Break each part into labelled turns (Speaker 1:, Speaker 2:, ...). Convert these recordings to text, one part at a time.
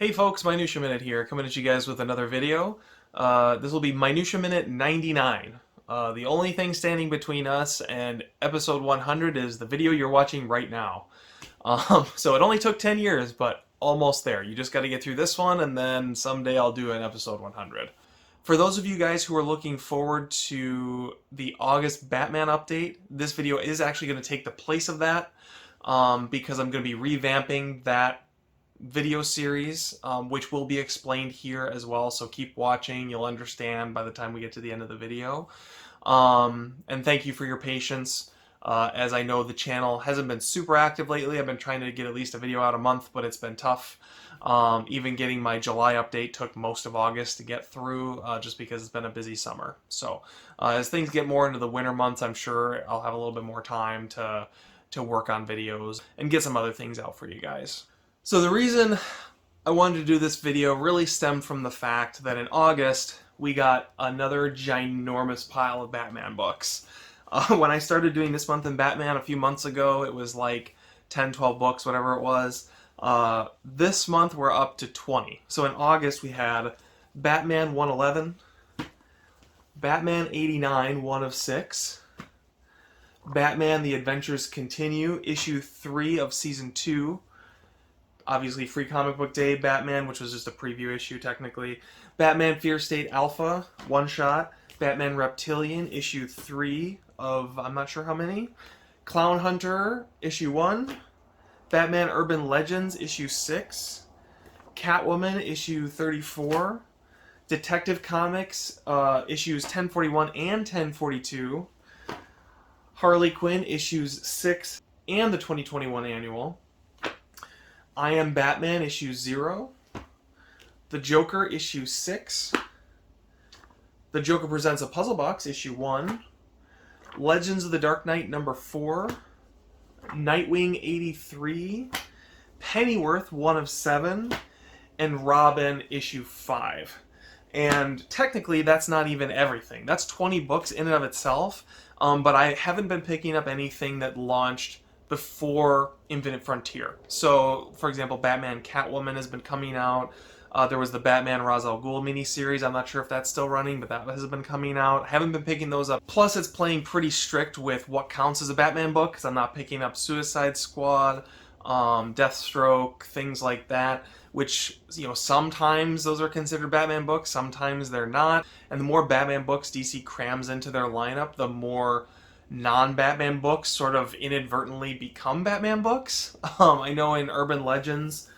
Speaker 1: Hey folks, Minutia Minute here, coming at you guys with another video. This will be Minutia Minute 99. The only thing standing between us and episode 100 is the video you're watching right now. So it only took 10 years, but almost there. You just got to get through this one, and then someday I'll do an episode 100. For those of you guys who are looking forward to the August Batman update, this video is actually going to take the place of that, because I'm going to be revamping that video series, which will be explained here as well, so keep watching. You'll understand by the time we get to the end of the video. And thank you for your patience, as I know the channel hasn't been super active lately. I've been trying to get at least a video out a month, but it's been tough. Even getting my July update took most of August to get through, just because it's been a busy summer. So as things get more into the winter months, I'm sure I'll have a little bit more time to work on videos and get some other things out for you guys. So the reason I wanted to do this video really stemmed from the fact that in August we got another ginormous pile of Batman books. When I started doing this month in Batman a few months ago, it was like 10, 12 books, whatever it was. This month we're up to 20. So in August we had Batman 111, Batman 89, 1 of 6, Batman The Adventures Continue, issue 3 of season 2, obviously Free Comic Book Day Batman, which was just a preview issue technically, Batman Fear State Alpha, one shot, Batman Reptilian, issue 3 of I'm not sure how many, Clown Hunter, issue 1, Batman Urban Legends, issue 6, Catwoman, issue 34, Detective Comics, issues 1041 and 1042, Harley Quinn, issues 6 and the 2021 annual, I Am Batman, issue 0, The Joker, issue 6, The Joker Presents a Puzzle Box, issue 1, Legends of the Dark Knight, number 4, Nightwing 83, Pennyworth 1 of 7, and Robin issue 5. And technically that's not even everything. That's 20 books in and of itself, but I haven't been picking up anything that launched before Infinite Frontier. So, for example, Batman Catwoman has been coming out. There was the Batman Ra's al Ghul miniseries. I'm not sure if that's still running, but that has been coming out. I haven't been picking those up. Plus, it's playing pretty strict with what counts as a Batman book, because I'm not picking up Suicide Squad, Deathstroke, things like that, which, you know, sometimes those are considered Batman books, sometimes they're not. And the more Batman books DC crams into their lineup, the more non-Batman books sort of inadvertently become Batman books. I know in Urban Legends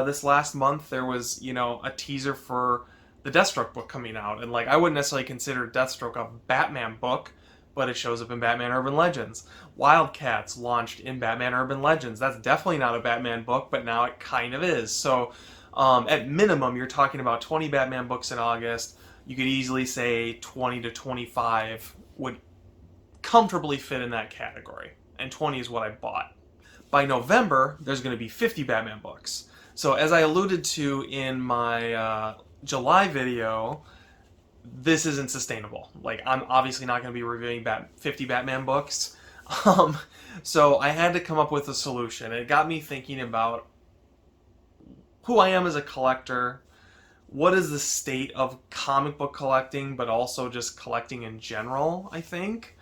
Speaker 1: this last month there was, you know, a teaser for the Deathstroke book coming out, and like I wouldn't necessarily consider Deathstroke a Batman book, but it shows up in Batman Urban Legends. Wildcats launched in Batman Urban Legends. That's definitely not a Batman book, but now it kind of is. So at minimum you're talking about 20 Batman books in August. You could easily say 20 to 25 would comfortably fit in that category, and 20 is what I bought. By November, there's going to be 50 Batman books. So as I alluded to in my July video, this isn't sustainable. Like, I'm obviously not going to be reviewing 50 Batman books. So I had to come up with a solution. It got me thinking about who I am as a collector, what is the state of comic book collecting, but also just collecting in general, I think.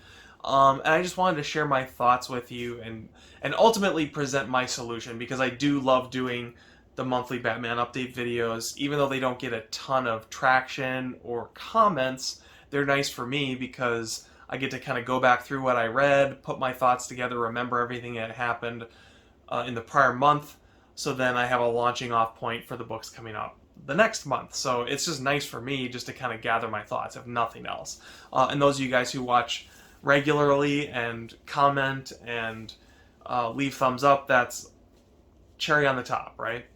Speaker 1: And I just wanted to share my thoughts with you and ultimately present my solution, because I do love doing the monthly Batman update videos. Even though they don't get a ton of traction or comments, they're nice for me because I get to kind of go back through what I read, put my thoughts together, remember everything that happened in the prior month, so then I have a launching off point for the books coming up the next month. So it's just nice for me just to kind of gather my thoughts, if nothing else. And those of you guys who watch regularly and comment and leave thumbs up, that's cherry on the top, right?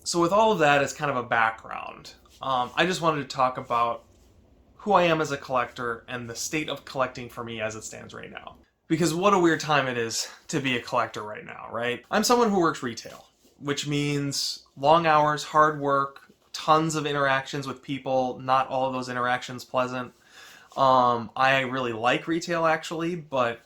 Speaker 1: So with all of that as kind of a background, I just wanted to talk about who I am as a collector and the state of collecting for me as it stands right now. Because what a weird time it is to be a collector right now, right? I'm someone who works retail, which means long hours, hard work, tons of interactions with people, not all of those interactions pleasant. I really like retail actually, but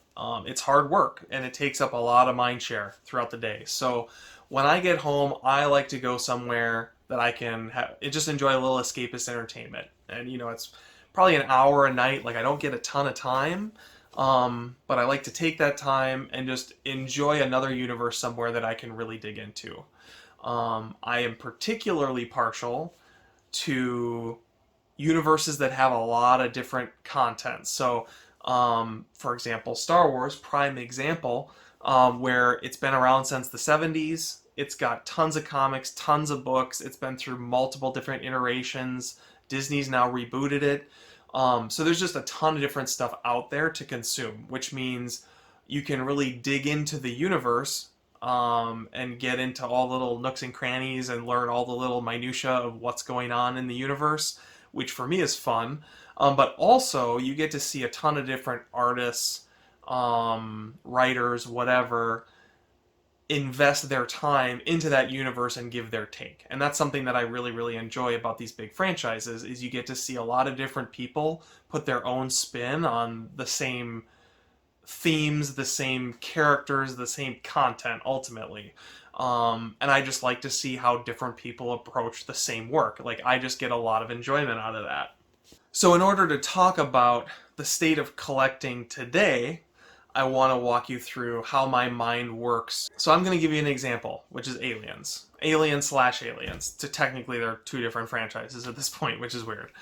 Speaker 1: it's hard work and it takes up a lot of mind share throughout the day. So when I get home, I like to go somewhere that I can just enjoy a little escapist entertainment. And it's probably an hour a night. Like I don't get a ton of time, but I like to take that time and just enjoy another universe somewhere that I can really dig into. I am particularly partial to universes that have a lot of different content. So, for example, Star Wars, prime example, where it's been around since the 70s. It's got tons of comics, tons of books. It's been through multiple different iterations. Disney's now rebooted it. So there's just a ton of different stuff out there to consume, which means you can really dig into the universe and get into all the little nooks and crannies and learn all the little minutia of what's going on in the universe, which for me is fun. But also, you get to see a ton of different artists, writers, whatever, invest their time into that universe and give their take. And that's something that I really, really enjoy about these big franchises, is you get to see a lot of different people put their own spin on the same themes, the same characters, the same content ultimately. And I just like to see how different people approach the same work. Like, I just get a lot of enjoyment out of that. So, in order to talk about the state of collecting today, I want to walk you through how my mind works. So, I'm going to give you an example, which is Aliens. Aliens/Aliens. Technically, they're two different franchises at this point, which is weird.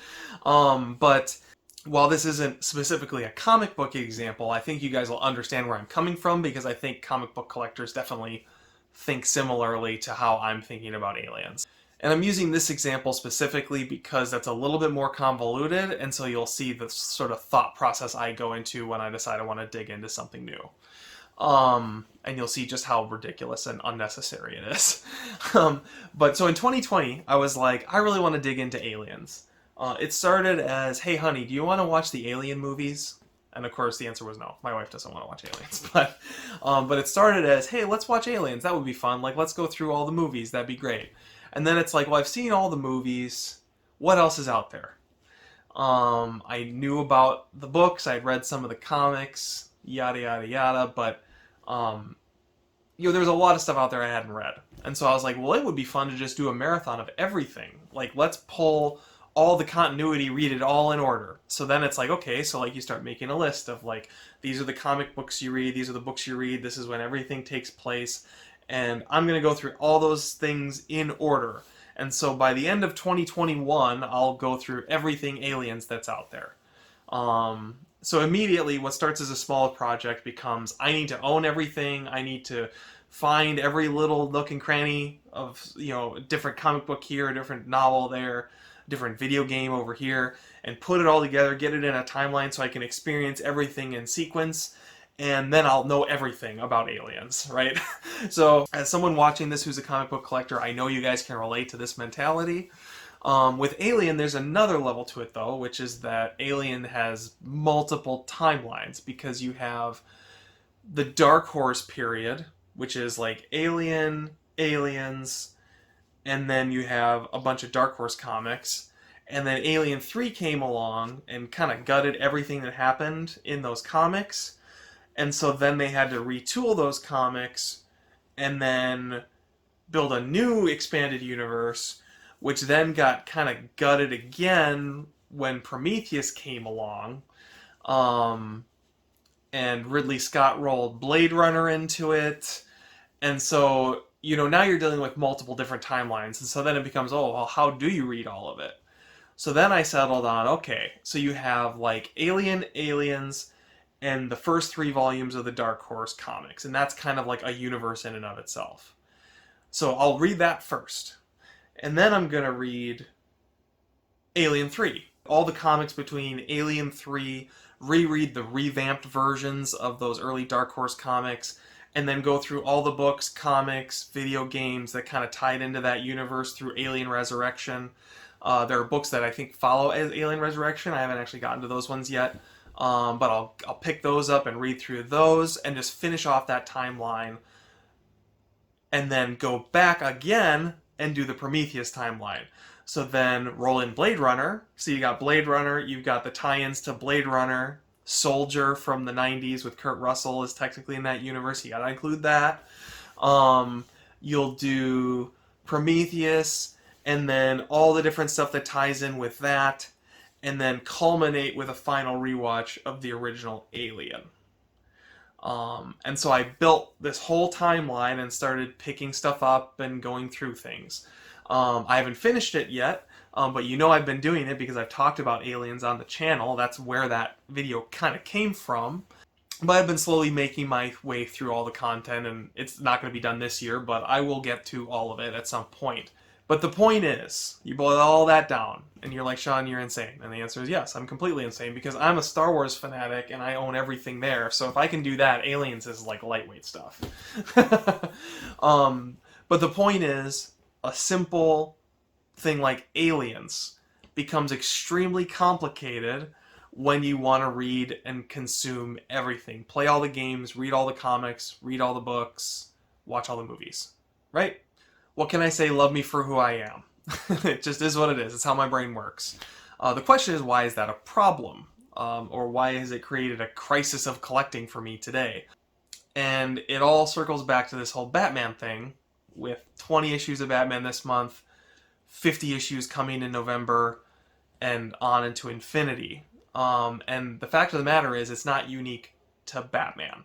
Speaker 1: But while this isn't specifically a comic book example, I think you guys will understand where I'm coming from, because I think comic book collectors definitely think similarly to how I'm thinking about Aliens. And I'm using this example specifically because that's a little bit more convoluted, and so you'll see the sort of thought process I go into when I decide I want to dig into something new. And you'll see just how ridiculous and unnecessary it is. But so in 2020, I was like, I really want to dig into Aliens. It started as, hey honey, do you want to watch the Alien movies? And of course the answer was no. My wife doesn't want to watch Aliens. But it started as, hey, let's watch Aliens. That would be fun. Like, let's go through all the movies. That'd be great. And then it's like, well, I've seen all the movies. What else is out there? I knew about the books. I'd read some of the comics, yada, yada, yada. But, there was a lot of stuff out there I hadn't read. And so I was like, well, it would be fun to just do a marathon of everything. Like, let's pull all the continuity, read it all in order. So then it's like, okay, so like you start making a list of like, these are the comic books you read, these are the books you read, this is when everything takes place, and I'm going to go through all those things in order. And so by the end of 2021, I'll go through everything Aliens that's out there. So immediately what starts as a small project becomes, I need to own everything, I need to find every little nook and cranny of, a different comic book here, a different novel there, different video game over here, and put it all together, get it in a timeline so I can experience everything in sequence, and then I'll know everything about Aliens, right? So as someone watching this who's a comic book collector, I know you guys can relate to this mentality. With Alien, there's another level to it though, which is that Alien has multiple timelines, because you have the Dark Horse period, which is like Alien, Aliens, and then you have a bunch of Dark Horse comics, and then Alien 3 came along and kind of gutted everything that happened in those comics, and so then they had to retool those comics and then build a new expanded universe, which then got kind of gutted again when Prometheus came along, and Ridley Scott rolled Blade Runner into it, and so now you're dealing with multiple different timelines, and so then it becomes, oh, well, how do you read all of it? So then I settled on, okay, so you have like Alien, Aliens, and the first 3 volumes of the Dark Horse comics, and that's kind of like a universe in and of itself. So I'll read that first, and then I'm going to read Alien 3. All the comics between Alien 3, reread the revamped versions of those early Dark Horse comics, and then go through all the books, comics, video games that kind of tied into that universe through Alien Resurrection. There are books that I think follow as Alien Resurrection. I haven't actually gotten to those ones yet, but I'll pick those up and read through those and just finish off that timeline, and then go back again and do the Prometheus timeline. So then roll in Blade Runner. So you got Blade Runner, you've got the tie-ins to Blade Runner. Soldier from the 90s with Kurt Russell is technically in that universe. You gotta include that. You'll do Prometheus, and then all the different stuff that ties in with that, and then culminate with a final rewatch of the original Alien. And so I built this whole timeline and started picking stuff up and going through things. I haven't finished it yet, but you know I've been doing it because I've talked about aliens on the channel. That's where that video kind of came from. But I've been slowly making my way through all the content, and it's not going to be done this year, but I will get to all of it at some point. But the point is, you boil all that down, and you're like, Sean, you're insane. And the answer is yes, I'm completely insane, because I'm a Star Wars fanatic, and I own everything there. So if I can do that, Aliens is like lightweight stuff. But the point is, a simple thing like Aliens becomes extremely complicated when you want to read and consume everything. Play all the games, read all the comics, read all the books, watch all the movies. Right? What can I say? Love me for who I am. It just is what it is. It's how my brain works. The question is, why is that a problem? Or why has it created a crisis of collecting for me today? And it all circles back to this whole Batman thing, with 20 issues of Batman this month, 50 issues coming in November, and on into infinity. And the fact of the matter is, it's not unique to Batman.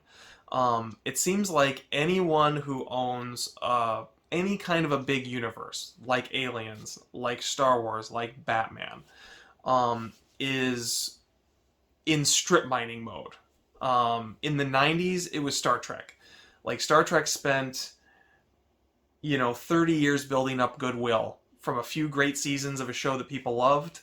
Speaker 1: It seems like anyone who owns any kind of a big universe, like Aliens, like Star Wars, like Batman, is in strip mining mode. In the 90s, it was Star Trek. Like, Star Trek spent, 30 years building up goodwill from a few great seasons of a show that people loved,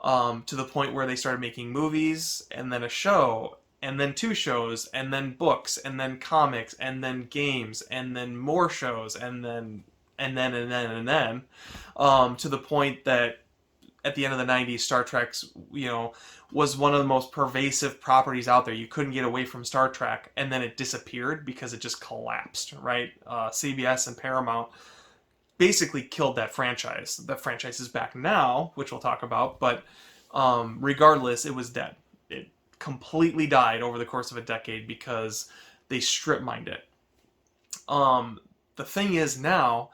Speaker 1: to the point where they started making movies, and then a show, and then 2 shows, and then books, and then comics, and then games, and then more shows, and then, to the point that at the end of the 90s, Star Trek's, was one of the most pervasive properties out there. You couldn't get away from Star Trek, and then it disappeared because it just collapsed, right? CBS and Paramount basically killed that franchise. The franchise is back now, which we'll talk about, but regardless, it was dead. It completely died over the course of a decade because they strip mined it. The thing is now,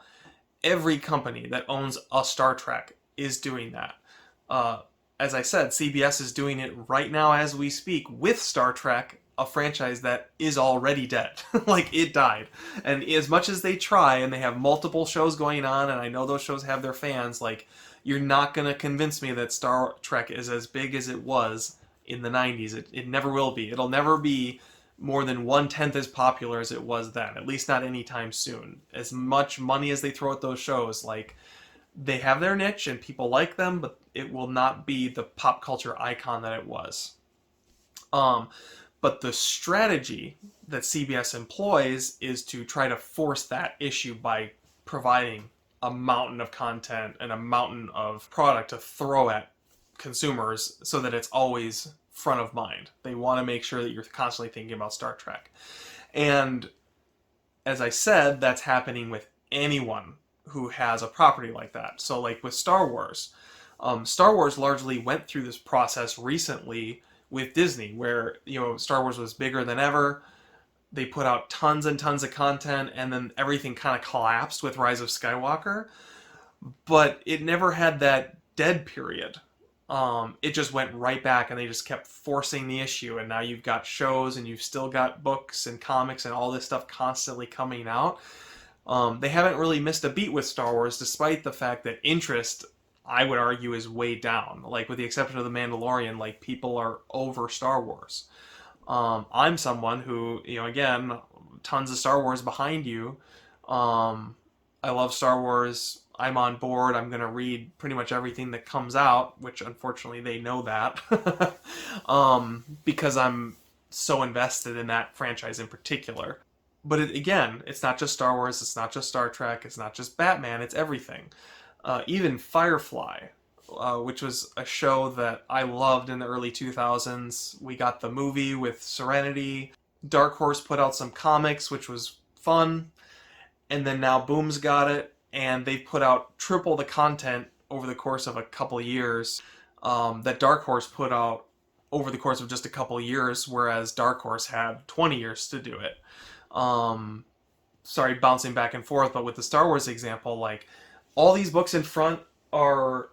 Speaker 1: every company that owns a Star Trek is doing that. As I said, CBS is doing it right now as we speak with Star Trek, a franchise that is already dead. Like, it died. And as much as they try, and they have multiple shows going on, and I know those shows have their fans, like, you're not going to convince me that Star Trek is as big as it was in the 90s. It never will be. It'll never be more than 1/10 as popular as it was then, at least not anytime soon. As much money as they throw at those shows, like, they have their niche and people like them, but it will not be the pop culture icon that it was. But the strategy that CBS employs is to try to force that issue by providing a mountain of content and a mountain of product to throw at consumers so that it's always front of mind. They want to make sure that you're constantly thinking about Star Trek. And as I said, that's happening with anyone who has a property like that. So like with Star Wars, Star Wars largely went through this process recently with Disney, where, Star Wars was bigger than ever. They put out tons and tons of content, and then everything kind of collapsed with Rise of Skywalker. But it never had that dead period. It just went right back, and they just kept forcing the issue, and now you've got shows, and you've still got books and comics and all this stuff constantly coming out. They haven't really missed a beat with Star Wars, despite the fact that interest, I would argue, is way down. Like, with the exception of The Mandalorian, like, people are over Star Wars. I'm someone who, again, tons of Star Wars behind you. I love Star Wars. I'm on board. I'm going to read pretty much everything that comes out, which unfortunately they know that. Because I'm so invested in that franchise in particular. But again, it's not just Star Wars, it's not just Star Trek, it's not just Batman, it's everything. Even Firefly, which was a show that I loved in the early 2000s. We got the movie with Serenity. Dark Horse put out some comics, which was fun. And then now Boom's got it, and they've put out triple the content over the course of a couple of years that Dark Horse put out over the course of just a couple of years, whereas Dark Horse had 20 years to do it. Sorry, bouncing back and forth, but with the Star Wars example, like, All these books in front are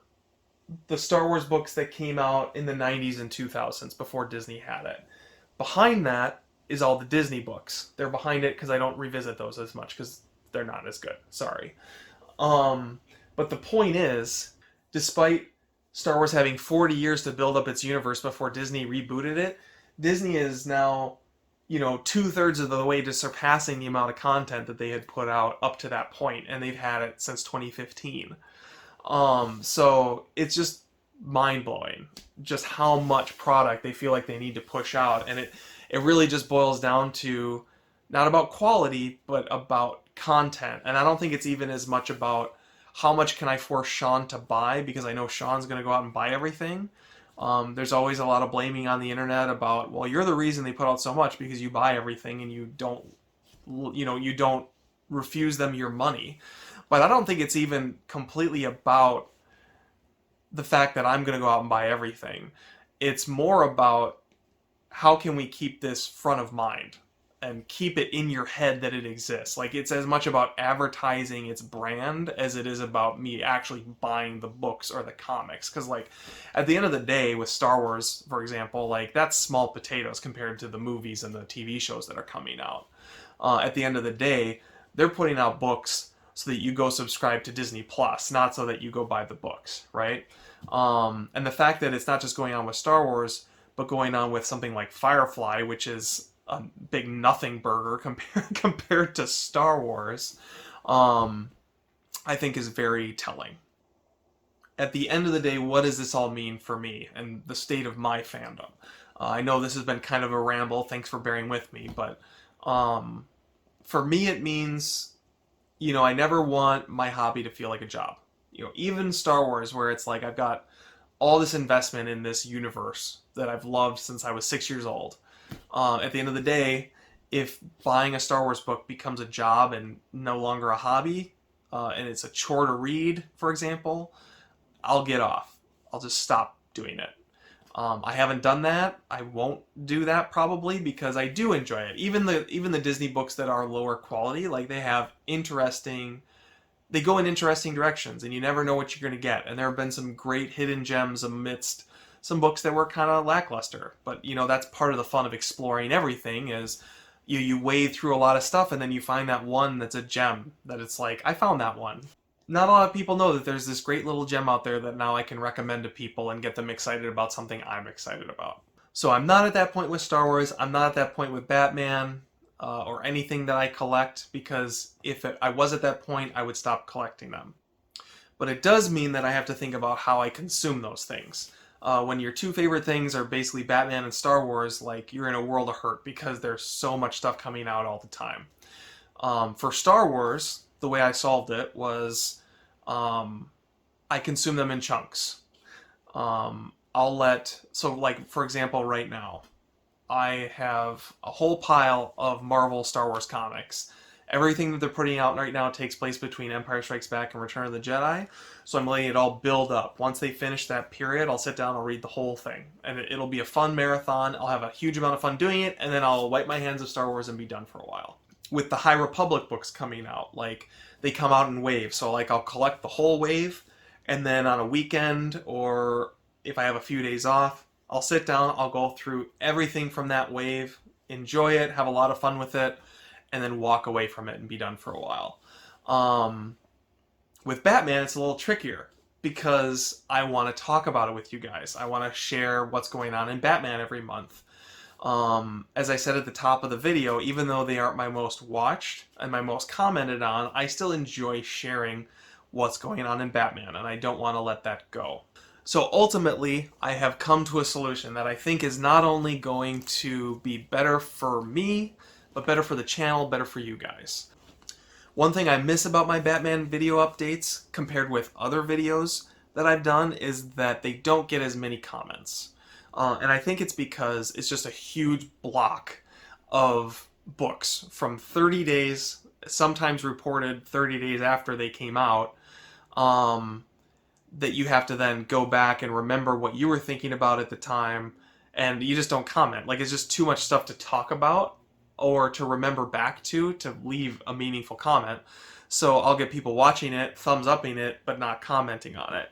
Speaker 1: the Star Wars books that came out in the 90s and 2000s before Disney had it. Behind that is all the Disney books. They're behind it because I don't revisit those as much because they're not as good. Sorry. But the point is, despite Star Wars having 40 years to build up its universe before Disney rebooted it, Disney is now, 2/3 of the way to surpassing the amount of content that they had put out up to that point, and they've had it since 2015. So it's just mind blowing just how much product they feel like they need to push out, and it really just boils down to not about quality but about content. And I don't think it's even as much about how much can I force Sean to buy, because I know Sean's going to go out and buy everything. There's always a lot of blaming on the internet about, well, you're the reason they put out so much because you buy everything and you don't refuse them your money. But I don't think it's even completely about the fact that I'm going to go out and buy everything. It's more about how can we keep this front of mind and keep it in your head that it exists. Like, it's as much about advertising its brand as it is about me actually buying the books or the comics. Because, like, at the end of the day, with Star Wars, for example, like, that's small potatoes compared to the movies and the TV shows that are coming out. At the end of the day, they're putting out books so that you go subscribe to Disney Plus, not so that you go buy the books, right? And the fact that it's not just going on with Star Wars, but going on with something like Firefly, which is a big nothing burger compared to Star Wars, I think is very telling. At the end of the day, what does this all mean for me and the state of my fandom? I know this has been kind of a ramble. Thanks for bearing with me, but for me, it means, I never want my hobby to feel like a job. Even Star Wars, where it's like I've got all this investment in this universe that I've loved since I was 6 years old. At the end of the day, if buying a Star Wars book becomes a job and no longer a hobby, and it's a chore to read, for example, I'll get off. I'll just stop doing it. I haven't done that. I won't do that probably because I do enjoy it. Even the Disney books that are lower quality, like they go in interesting directions, and you never know what you're going to get. And there have been some great hidden gems amidst some books that were kind of lackluster. But, that's part of the fun of exploring everything is you wade through a lot of stuff, and then you find that one that's a gem that it's like, I found that one. Not a lot of people know that there's this great little gem out there that now I can recommend to people and get them excited about something I'm excited about. So I'm not at that point with Star Wars. I'm not at that point with Batman. Or anything that I collect, because if I was at that point, I would stop collecting them. But it does mean that I have to think about how I consume those things. When your two favorite things are basically Batman and Star Wars, like, you're in a world of hurt because there's so much stuff coming out all the time. For Star Wars, the way I solved it was I consume them in chunks. For example, right now, I have a whole pile of Marvel Star Wars comics. Everything that they're putting out right now takes place between Empire Strikes Back and Return of the Jedi, so I'm letting it all build up. Once they finish that period, I'll sit down and I'll read the whole thing. And it'll be a fun marathon. I'll have a huge amount of fun doing it, and then I'll wipe my hands of Star Wars and be done for a while. With the High Republic books coming out, like, they come out in waves, so like I'll collect the whole wave, and then on a weekend, or if I have a few days off, I'll sit down, I'll go through everything from that wave, enjoy it, have a lot of fun with it, and then walk away from it and be done for a while. With Batman, it's a little trickier because I want to talk about it with you guys. I want to share what's going on in Batman every month. As I said at the top of the video, even though they aren't my most watched and my most commented on, I still enjoy sharing what's going on in Batman, and I don't want to let that go. So ultimately, I have come to a solution that I think is not only going to be better for me, but better for the channel, better for you guys. One thing I miss about my Batman video updates compared with other videos that I've done is that they don't get as many comments. And I think it's because it's just a huge block of books from 30 days, sometimes reported 30 days after they came out, that you have to then go back and remember what you were thinking about at the time, and you just don't comment. Like, it's just too much stuff to talk about or to remember back to leave a meaningful comment. So I'll get people watching it, thumbs upping it, but not commenting on it.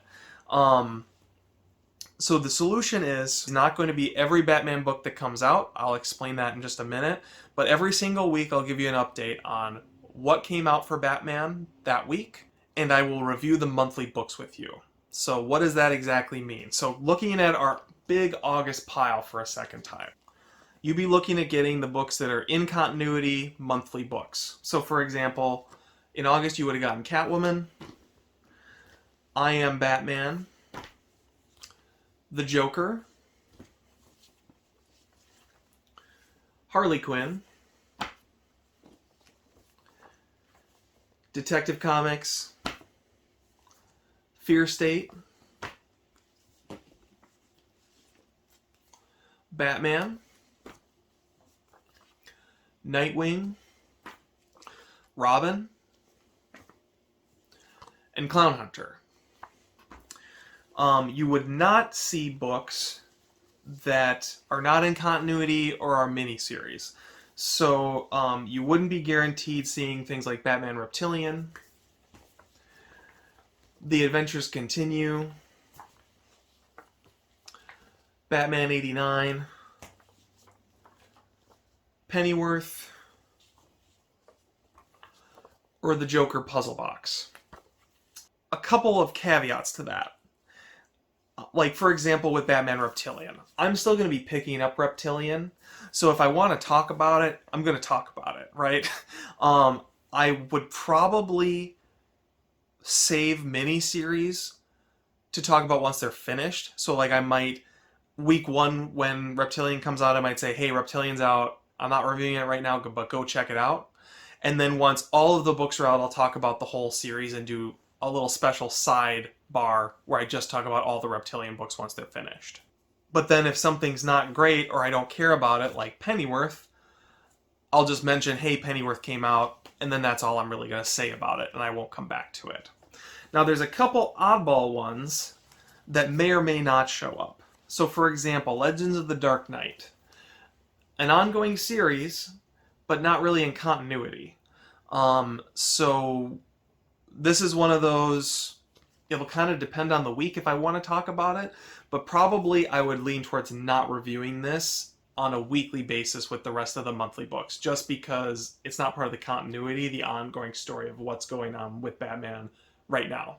Speaker 1: So the solution is not going to be every Batman book that comes out. I'll explain that in just a minute. But every single week I'll give you an update on what came out for Batman that week, and I will review the monthly books with you. So what does that exactly mean? So looking at our big August pile for a second time, you'd be looking at getting the books that are in continuity monthly books. So for example, in August you would have gotten Catwoman, I Am Batman, The Joker, Harley Quinn, Detective Comics, Fear State, Batman, Nightwing, Robin, and Clown Hunter. You would not see books that are not in continuity or are miniseries. So you wouldn't be guaranteed seeing things like Batman Reptilian, The Adventures Continue, Batman 89, Pennyworth, or the Joker puzzle box. A couple of caveats to that. Like, for example, with Batman Reptilian. I'm still going to be picking up Reptilian, so if I want to talk about it, I'm going to talk about it, right? I would probably save miniseries to talk about once they're finished. So, like, I might, week one, when Reptilian comes out, I might say, hey, Reptilian's out. I'm not reviewing it right now, but go check it out. And then once all of the books are out, I'll talk about the whole series and do a little special sidebar where I just talk about all the Reptilian books once they're finished. But then if something's not great or I don't care about it, like Pennyworth, I'll just mention, hey, Pennyworth came out, and then that's all I'm really going to say about it, and I won't come back to it. Now, there's a couple oddball ones that may or may not show up. So, for example, Legends of the Dark Knight. An ongoing series, but not really in continuity. So this is one of those, it'll kind of depend on the week if I want to talk about it, but probably I would lean towards not reviewing this on a weekly basis with the rest of the monthly books, just because it's not part of the continuity, the ongoing story of what's going on with Batman right now.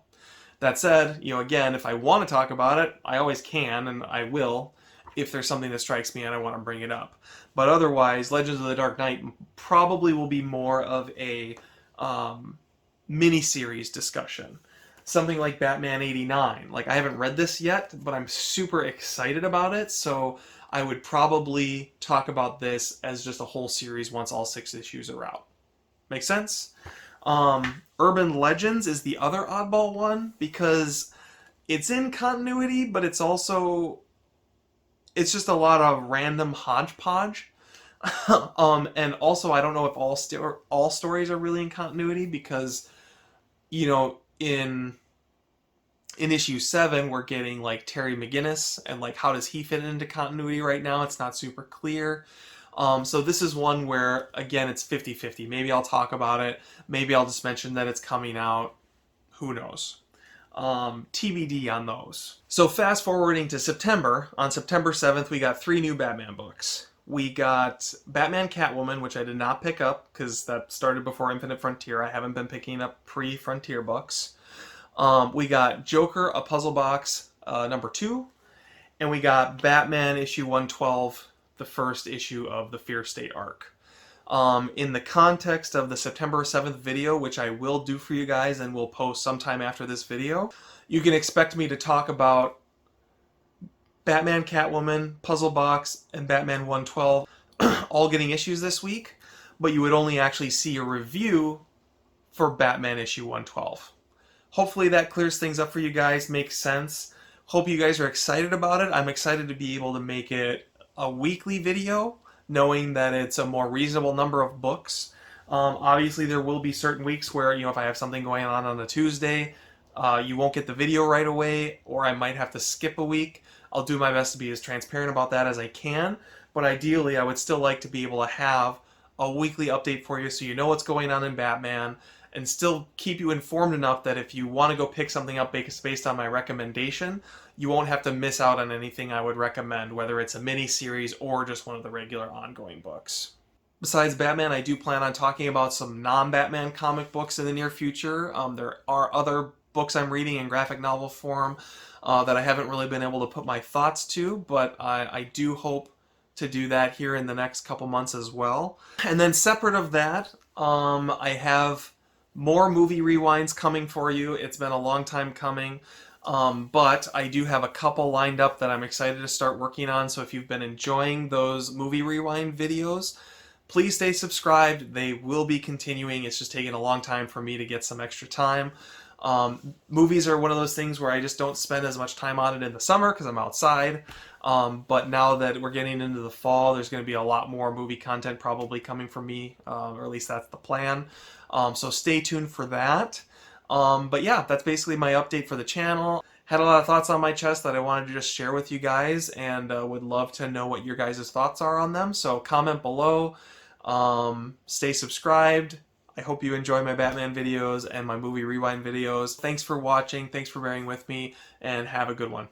Speaker 1: That said, again, if I want to talk about it, I always can, and I will, if there's something that strikes me and I want to bring it up. But otherwise, Legends of the Dark Knight probably will be more of a mini-series discussion. Something like Batman 89. Like, I haven't read this yet, but I'm super excited about it, so I would probably talk about this as just a whole series once all 6 issues are out. Make sense? Urban Legends is the other oddball one, because it's in continuity, but it's also, it's just a lot of random hodgepodge. And also, I don't know if all stories are really in continuity, because, in issue 7, we're getting, like, Terry McGinnis, and, like, how does he fit into continuity right now? It's not super clear. So this is one where, again, it's 50-50. Maybe I'll talk about it. Maybe I'll just mention that it's coming out. Who knows? TBD on those. So fast forwarding to September. On September 7th, we got 3 new Batman books. We got Batman Catwoman, which I did not pick up because that started before Infinite Frontier. I haven't been picking up pre-Frontier books. We got Joker, a puzzle box, number 2. And we got Batman issue 112, the first issue of the Fear State arc. In the context of the September 7th video, which I will do for you guys and will post sometime after this video, you can expect me to talk about Batman, Catwoman, Puzzle Box, and Batman 112 all getting issues this week, but you would only actually see a review for Batman issue 112. Hopefully that clears things up for you guys, makes sense. Hope you guys are excited about it. I'm excited to be able to make it a weekly video, knowing that it's a more reasonable number of books. Obviously, there will be certain weeks where, if I have something going on a Tuesday, you won't get the video right away, or I might have to skip a week. I'll do my best to be as transparent about that as I can, but ideally, I would still like to be able to have a weekly update for you so you know what's going on in Batman, and still keep you informed enough that if you want to go pick something up based on my recommendation, you won't have to miss out on anything I would recommend, whether it's a mini series or just one of the regular ongoing books. Besides Batman, I do plan on talking about some non-Batman comic books in the near future. There are other books I'm reading in graphic novel form that I haven't really been able to put my thoughts to, but I do hope to do that here in the next couple months as well. And then separate of that, I have more movie rewinds coming for you. It's been a long time coming. But I do have a couple lined up that I'm excited to start working on. So if you've been enjoying those movie rewind videos, please stay subscribed. They will be continuing. It's just taking a long time for me to get some extra time. Movies are one of those things where I just don't spend as much time on it in the summer because I'm outside. But now that we're getting into the fall, there's going to be a lot more movie content probably coming from me, or at least that's the plan. So stay tuned for that. But yeah, that's basically my update for the channel. Had a lot of thoughts on my chest that I wanted to just share with you guys, and would love to know what your guys' thoughts are on them. So comment below. Stay subscribed. I hope you enjoy my Batman videos and my movie rewind videos. Thanks for watching. Thanks for bearing with me, and have a good one.